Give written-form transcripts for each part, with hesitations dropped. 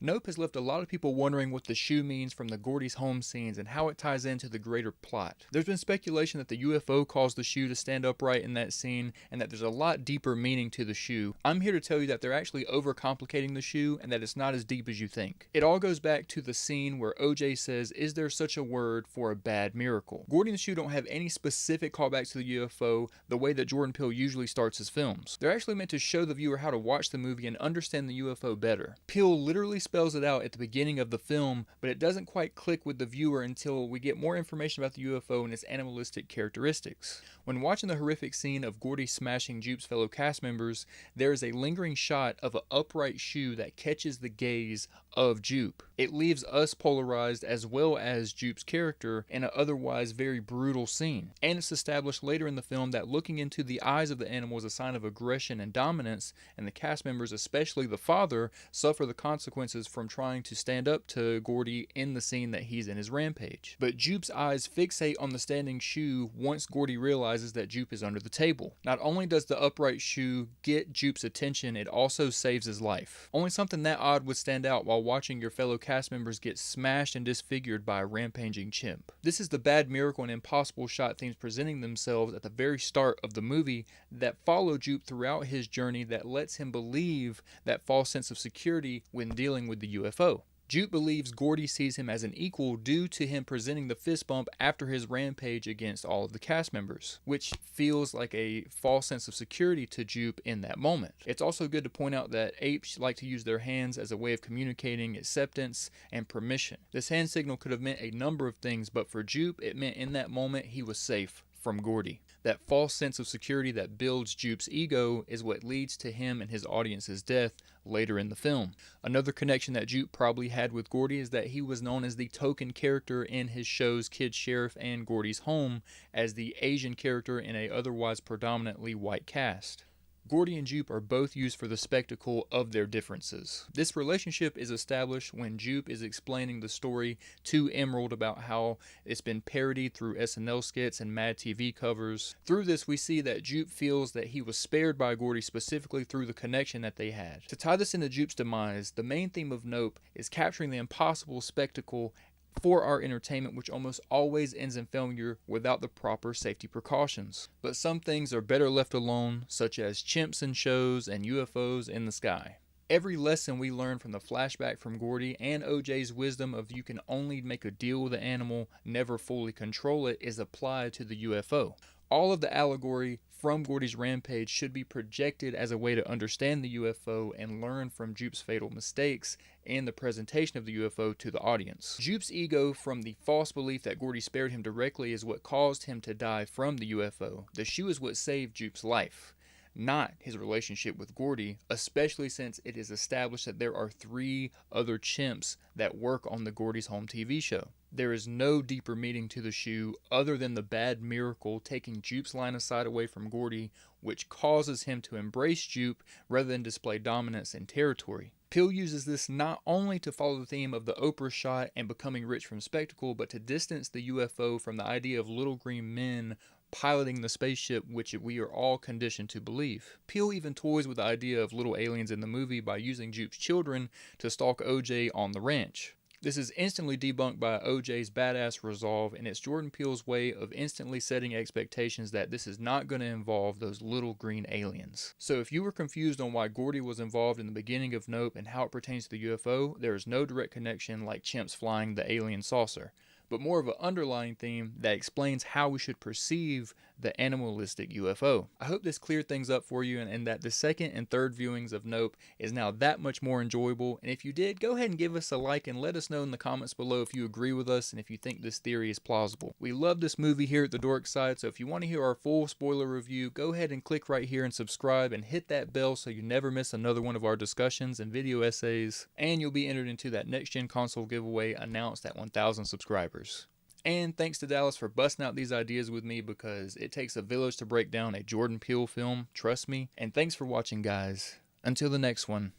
Nope has left a lot of people wondering what the shoe means from the Gordy's home scenes and how it ties into the greater plot. There's been speculation that the UFO caused the shoe to stand upright in that scene and that there's a lot deeper meaning to the shoe. I'm here to tell you that they're actually overcomplicating the shoe and that it's not as deep as you think. It all goes back to the scene where OJ says, "Is there such a word for a bad miracle?" Gordy and the shoe don't have any specific callbacks to the UFO the way that Jordan Peele usually starts his films. They're actually meant to show the viewer how to watch the movie and understand the UFO better. Peele literally spells it out at the beginning of the film, but it doesn't quite click with the viewer until we get more information about the UFO and its animalistic characteristics. When watching the horrific scene of Gordy smashing Jupe's fellow cast members, there is a lingering shot of an upright shoe that catches the gaze of Jupe. It leaves us polarized as well as Jupe's character in an otherwise very brutal scene. And it's established later in the film that looking into the eyes of the animal is a sign of aggression and dominance, and the cast members, especially the father, suffer the consequences from trying to stand up to Gordy in the scene that he's in his rampage. But Jupe's eyes fixate on the standing shoe once Gordy realizes that Jupe is under the table. Not only does the upright shoe get Jupe's attention, it also saves his life. Only something that odd would stand out while watching your fellow cast members get smashed and disfigured by a rampaging chimp. This is the bad miracle and impossible shot themes presenting themselves at the very start of the movie that follow Jupe throughout his journey that lets him believe that false sense of security when dealing with the UFO. Jupe believes Gordy sees him as an equal due to him presenting the fist bump after his rampage against all of the cast members, which feels like a false sense of security to Jupe in that moment. It's also good to point out that apes like to use their hands as a way of communicating acceptance and permission. This hand signal could have meant a number of things, but for Jupe, it meant in that moment he was safe from Gordy. That false sense of security that builds Jupe's ego is what leads to him and his audience's death later in the film. Another connection that Jupe probably had with Gordy is that he was known as the token character in his shows Kid Sheriff and Gordy's Home as the Asian character in a otherwise predominantly white cast. Gordy and Jupe are both used for the spectacle of their differences. This relationship is established when Jupe is explaining the story to Emerald about how it's been parodied through SNL skits and Mad TV covers. Through this, we see that Jupe feels that he was spared by Gordy specifically through the connection that they had. To tie this into Jupe's demise, the main theme of Nope is capturing the impossible spectacle for our entertainment, which almost always ends in failure without the proper safety precautions. But some things are better left alone, such as chimps in shows and UFOs in the sky. Every lesson we learn from the flashback from Gordy and OJ's wisdom of you can only make a deal with the animal, never fully control it, is applied to the UFO. All of the allegory from Gordy's rampage should be projected as a way to understand the UFO and learn from Jupe's fatal mistakes in the presentation of the UFO to the audience. Jupe's ego from the false belief that Gordy spared him directly is what caused him to die from the UFO. The shoe is what saved Jupe's life, not his relationship with Gordy, especially since it is established that there are 3 other chimps that work on the Gordy's Home TV show. There is no deeper meaning to the shoe other than the bad miracle taking Jupe's line of sight away from Gordy, which causes him to embrace Jupe rather than display dominance and territory. Peele uses this not only to follow the theme of the Oprah shot and becoming rich from spectacle, but to distance the UFO from the idea of little green men piloting the spaceship, which we are all conditioned to believe. Peele even toys with the idea of little aliens in the movie by using Jupe's children to stalk OJ on the ranch. This is instantly debunked by OJ's badass resolve, and it's Jordan Peele's way of instantly setting expectations that this is not going to involve those little green aliens. So if you were confused on why Gordy was involved in the beginning of Nope and how it pertains to the UFO, there is no direct connection like chimps flying the alien saucer, but more of an underlying theme that explains how we should perceive the animalistic UFO. I hope this cleared things up for you and that the second and third viewings of Nope is now that much more enjoyable. And if you did, go ahead and give us a like and let us know in the comments below if you agree with us and if you think this theory is plausible. We love this movie here at the Dork Side, so if you want to hear our full spoiler review, go ahead and click right here and subscribe and hit that bell so you never miss another one of our discussions and video essays, and you'll be entered into that next-gen console giveaway announced at 1,000 subscribers. And thanks to Dallas for busting out these ideas with me, because it takes a village to break down a Jordan Peele film, trust me. And thanks for watching, guys. Until the next one,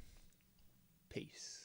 peace.